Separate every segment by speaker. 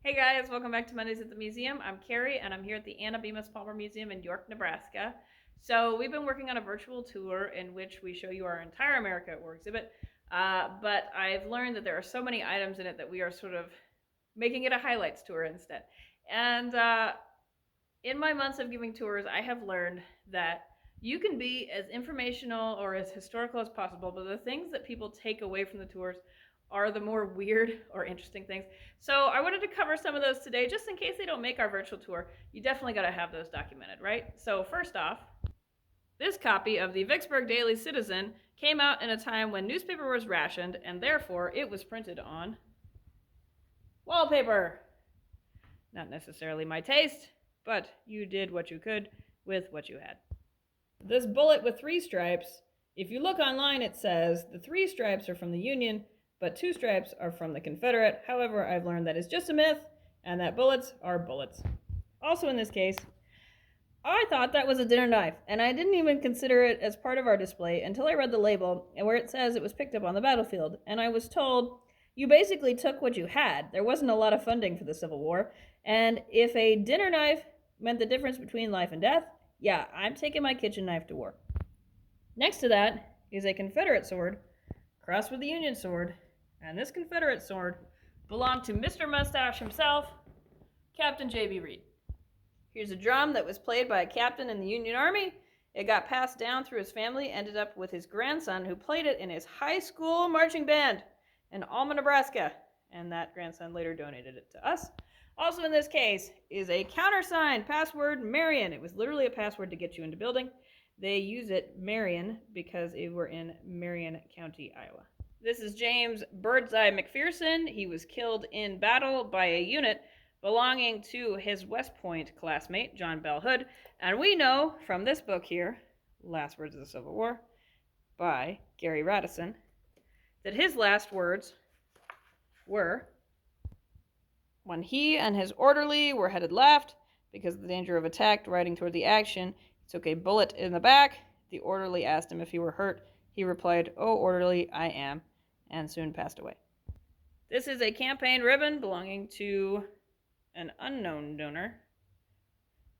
Speaker 1: Hey guys, welcome back to Mondays at the Museum. I'm Carrie and I'm here at the Anna Bemis Palmer Museum in York, Nebraska. So we've been working on a virtual tour in which we show you our entire America at War exhibit, but I've learned that there are so many items in it that we are sort of making it a highlights tour instead. And in my months of giving tours, I have learned that you can be as informational or as historical as possible, but the things that people take away from the tours are the more weird or interesting things. So I wanted to cover some of those today, just in case they don't make our virtual tour. You definitely got to have those documented, right? So first off, this copy of the Vicksburg Daily Citizen came out in a time when newspaper was rationed, and therefore it was printed on wallpaper. Not necessarily my taste, but you did what you could with what you had. This bullet with 3 stripes, if you look online, it says the 3 stripes are from the Union, but 2 stripes are from the Confederate. However, I've learned that is just a myth, and that bullets are bullets. Also in this case, I thought that was a dinner knife, and I didn't even consider it as part of our display until I read the label, and where it says it was picked up on the battlefield, and I was told you basically took what you had. There wasn't a lot of funding for the Civil War, and if a dinner knife meant the difference between life and death, yeah, I'm taking my kitchen knife to war. Next to that is a Confederate sword crossed with the Union sword, and this Confederate sword belonged to Mr. Mustache himself, Captain J.B. Reed. Here's a drum that was played by a captain in the Union Army. It got passed down through his family, ended up with his grandson, who played it in his high school marching band in Alma, Nebraska, and that grandson later donated it to us. Also in this case is a countersign, password Marion. It was literally a password to get you into building. They use it Marion because we're in Marion County, Iowa. This is James Birdseye McPherson. He was killed in battle by a unit belonging to his West Point classmate, John Bell Hood. And we know from this book here, Last Words of the Civil War, by Gary Radisson, that his last words were, when he and his orderly were headed left because of the danger of attack, riding toward the action, he took a bullet in the back. The orderly asked him if he were hurt. He replied, "Oh, orderly, I am," and soon passed away. This is a campaign ribbon belonging to an unknown donor,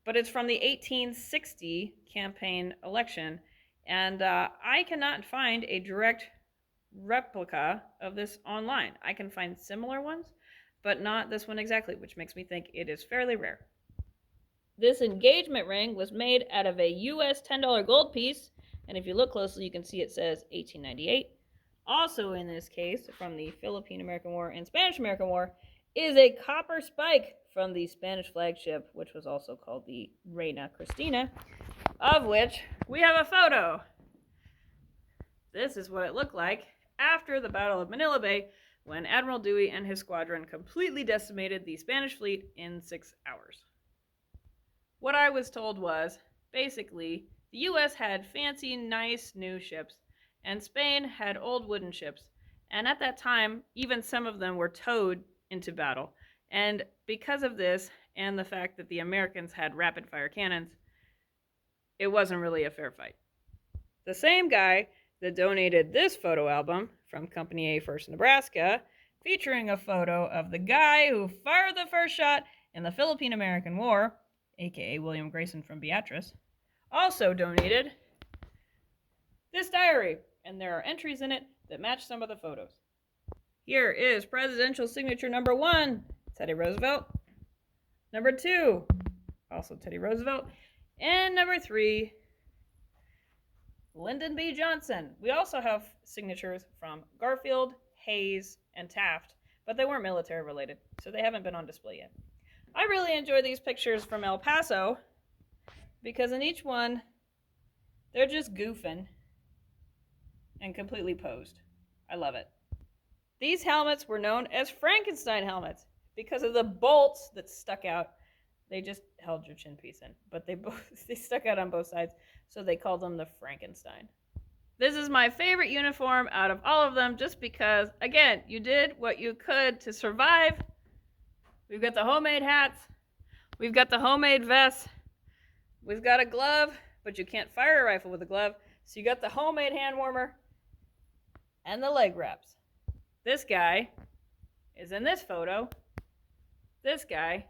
Speaker 1: but it's from the 1860 campaign election, and I cannot find a direct replica of this online. I can find similar ones, but not this one exactly, which makes me think it is fairly rare. This engagement ring was made out of a US $10 gold piece, and if you look closely, you can see it says 1898. Also in this case, from the Philippine-American War and Spanish-American War, is a copper spike from the Spanish flagship, which was also called the Reina Cristina, of which we have a photo. This is what it looked like after the Battle of Manila Bay, when Admiral Dewey and his squadron completely decimated the Spanish fleet in 6 hours. What I was told was, basically, the US had fancy, nice new ships, and Spain had old wooden ships. And at that time, even some of them were towed into battle. And because of this, and the fact that the Americans had rapid-fire cannons, it wasn't really a fair fight. The same guy that donated this photo album from Company A, 1st Nebraska, featuring a photo of the guy who fired the first shot in the Philippine-American War, aka William Grayson from Beatrice, also donated this diary, and there are entries in it that match some of the photos. Here is presidential signature number 1, Teddy Roosevelt. Number 2, also Teddy Roosevelt. And number 3, Lyndon B. Johnson. We also have signatures from Garfield, Hayes, and Taft, but they weren't military related, so they haven't been on display yet. I really enjoy these pictures from El Paso because in each one, they're just goofing and completely posed. I love it. These helmets were known as Frankenstein helmets because of the bolts that stuck out. They just held your chin piece in, but they stuck out on both sides, so they called them the Frankenstein. This is my favorite uniform out of all of them just because, again, you did what you could to survive. We've got the homemade hats. We've got the homemade vests. We've got a glove, but you can't fire a rifle with a glove, so you got the homemade hand warmer and the leg wraps. This guy is in this photo. this guy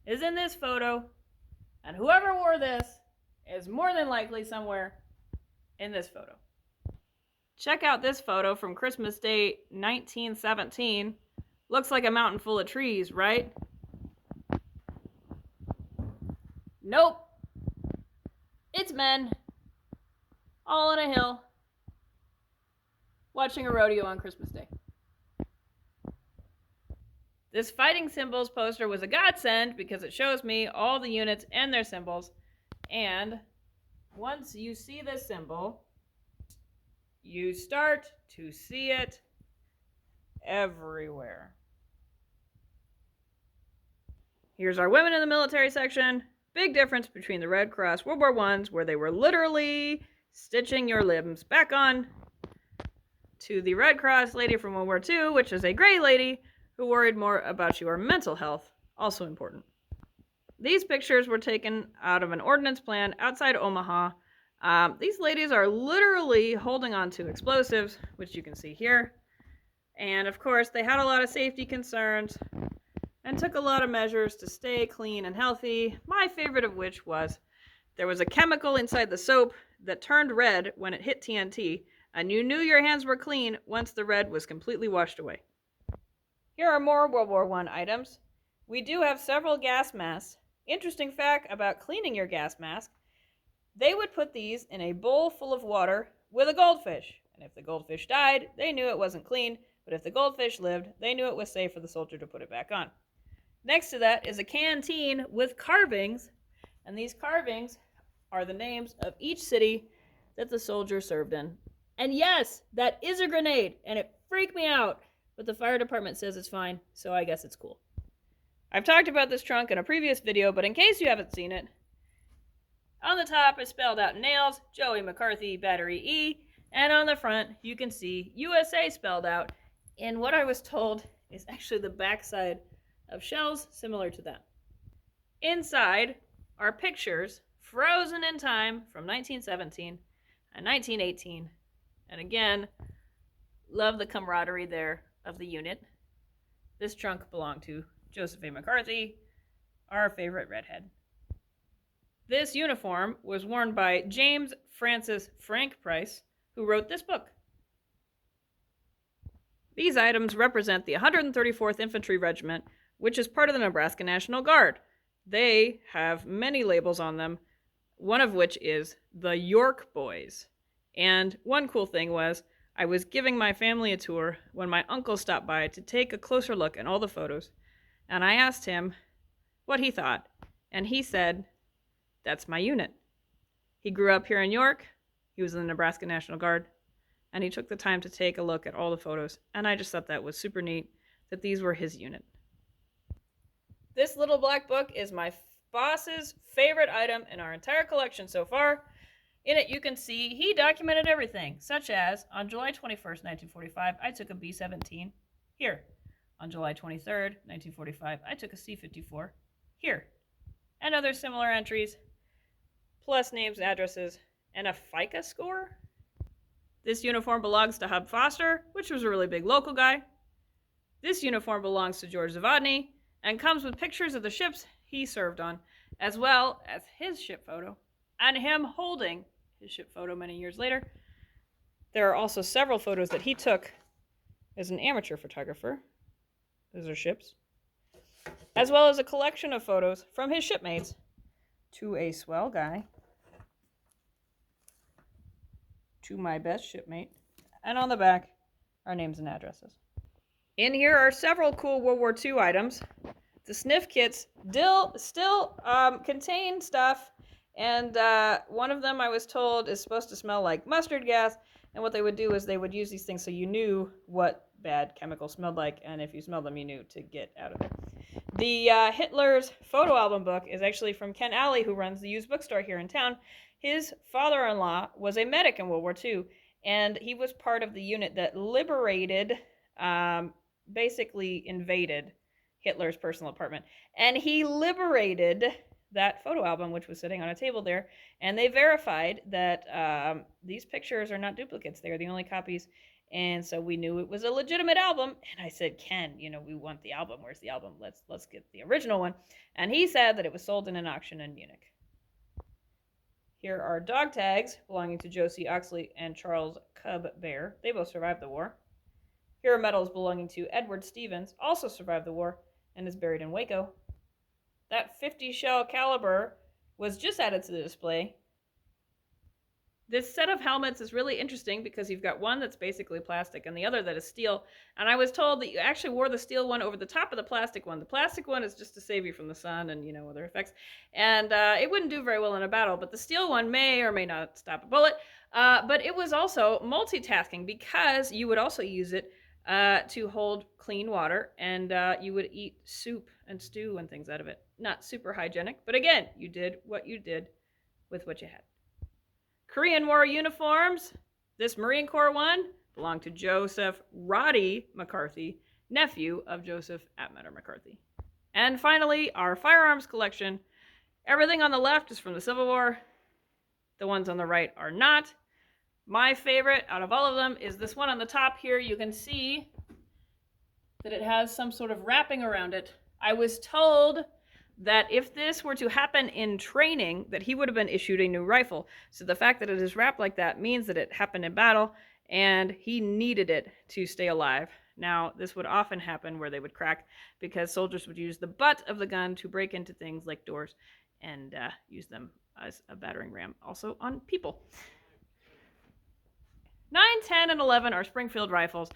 Speaker 1: is in this photo, and whoever wore this is more than likely somewhere in this photo. Check out this photo from Christmas Day 1917. Looks like a mountain full of trees, right? Nope. It's men, all on a hill, watching a rodeo on Christmas Day. This fighting symbols poster was a godsend because it shows me all the units and their symbols. And once you see this symbol, you start to see it everywhere. Here's our women in the military section. Big difference between the Red Cross World War I's, where they were literally stitching your limbs back on, to the Red Cross lady from World War II, which is a gray lady who worried more about your mental health, also important. These pictures were taken out of an ordnance plant outside Omaha. These ladies are literally holding on to explosives, which you can see here. And of course, they had a lot of safety concerns and took a lot of measures to stay clean and healthy. My favorite of which was there was a chemical inside the soap that turned red when it hit TNT, and you knew your hands were clean once the red was completely washed away. Here are more World War I items. We do have several gas masks. Interesting fact about cleaning your gas mask, they would put these in a bowl full of water with a goldfish. And if the goldfish died, they knew it wasn't clean, but if the goldfish lived, they knew it was safe for the soldier to put it back on. Next to that is a canteen with carvings, and these carvings are the names of each city that the soldier served in. And yes, that is a grenade, and it freaked me out, but the fire department says it's fine, so I guess it's cool. I've talked about this trunk in a previous video, but in case you haven't seen it, on the top is spelled out in nails, Joey McCarthy, Battery E, and on the front you can see USA spelled out in what I was told is actually the backside of shells similar to that. Inside are pictures frozen in time from 1917 and 1918, and again, love the camaraderie there of the unit. This trunk belonged to Joseph A. McCarthy, our favorite redhead. This uniform was worn by James Francis Frank Price, who wrote this book. These items represent the 134th Infantry Regiment, which is part of the Nebraska National Guard. They have many labels on them, one of which is the York Boys. And one cool thing was, I was giving my family a tour when my uncle stopped by to take a closer look at all the photos, and I asked him what he thought, and he said, "That's my unit." He grew up here in York, he was in the Nebraska National Guard, and he took the time to take a look at all the photos, and I just thought that was super neat that these were his unit. This little black book is my boss's favorite item in our entire collection so far. In it, you can see he documented everything, such as on July 21st, 1945, I took a B-17 here. On July 23rd, 1945, I took a C-54 here. And other similar entries, plus names, addresses, and a FICA score. This uniform belongs to Hub Foster, which was a really big local guy. This uniform belongs to George Zavodny and comes with pictures of the ships he served on, as well as his ship photo and him holding his ship photo many years later. There are also several photos that he took as an amateur photographer. Those are ships. As well as a collection of photos from his shipmates to a swell guy, to my best shipmate, and on the back are names and addresses. In here are several cool World War II items. The sniff kits still contain stuff, and one of them I was told is supposed to smell like mustard gas, and what they would do is they would use these things so you knew what bad chemicals smelled like, and if you smelled them you knew to get out of it. The Hitler's photo album book is actually from Ken Alley, who runs the used bookstore here in town. His father-in-law was a medic in World War II, and he was part of the unit that liberated, basically invaded Hitler's personal apartment. And he liberated that photo album, which was sitting on a table there, and they verified that these pictures are not duplicates. They are the only copies, And so we knew it was a legitimate album. And I said, Ken, we want the album. Where's the album? Let's get the original one. And he said that it was sold in an auction in Munich. Here are dog tags belonging to Josie Oxley and Charles Cub Bear. They both survived the war. Here are medals belonging to Edward Stevens, also survived the war and is buried in Waco. That 50 shell caliber was just added to the display. This set of helmets is really interesting because you've got one that's basically plastic and the other that is steel. And I was told that you actually wore the steel one over the top of the plastic one. The plastic one is just to save you from the sun and, other effects. And it wouldn't do very well in a battle, but the steel one may or may not stop a bullet. But it was also multitasking because you would also use it to hold clean water, and you would eat soup and stew and things out of it. Not super hygienic, but again, you did what you did with what you had. Korean War uniforms. This Marine Corps one belonged to Joseph Roddy McCarthy, nephew of Joseph Atmatter McCarthy. And finally, our firearms collection. Everything on the left is from the Civil War. The ones on the right are not. My favorite out of all of them is this one on the top here. You can see that it has some sort of wrapping around it. I was told that if this were to happen in training, that he would have been issued a new rifle. So the fact that it is wrapped like that means that it happened in battle, and he needed it to stay alive. Now, this would often happen where they would crack because soldiers would use the butt of the gun to break into things like doors and use them as a battering ram also on people. 9, 10, and 11 are Springfield rifles.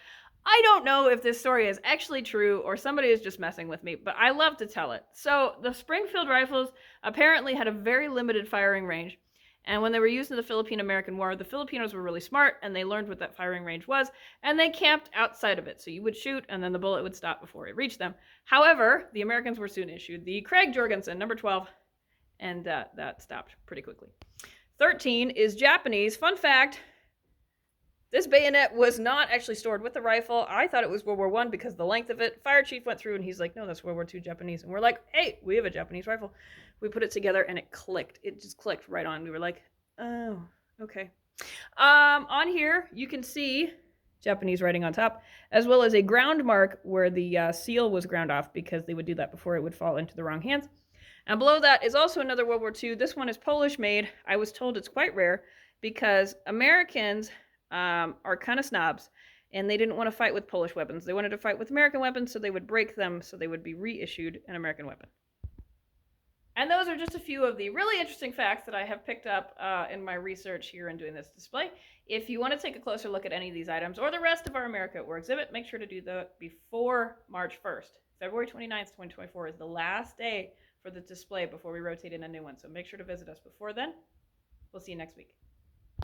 Speaker 1: I don't know if this story is actually true or somebody is just messing with me, but I love to tell it. So the Springfield rifles apparently had a very limited firing range. And when they were used in the Philippine-American War, the Filipinos were really smart and they learned what that firing range was, and they camped outside of it. So you would shoot and then the bullet would stop before it reached them. However, the Americans were soon issued the Craig Jorgensen, number 12, and that stopped pretty quickly. 13 is Japanese. Fun fact, this bayonet was not actually stored with the rifle. I thought it was World War I because of the length of it. Fire chief went through and he's like, no, that's World War II Japanese. And we're like, hey, we have a Japanese rifle. We put it together and it clicked. It just clicked right on. We were like, oh, okay. On here, you can see Japanese writing on top, as well as a ground mark where the seal was ground off because they would do that before it would fall into the wrong hands. And below that is also another World War II. This one is Polish made. I was told it's quite rare because Americans are kind of snobs, and they didn't want to fight with Polish weapons. They wanted to fight with American weapons, so they would break them, so they would be reissued an American weapon. And those are just a few of the really interesting facts that I have picked up in my research here and doing this display. If you want to take a closer look at any of these items or the rest of our America at War exhibit, make sure to do that before March 1st. February 29th, 2024 is the last day for the display before we rotate in a new one, so make sure to visit us before then. We'll see you next week.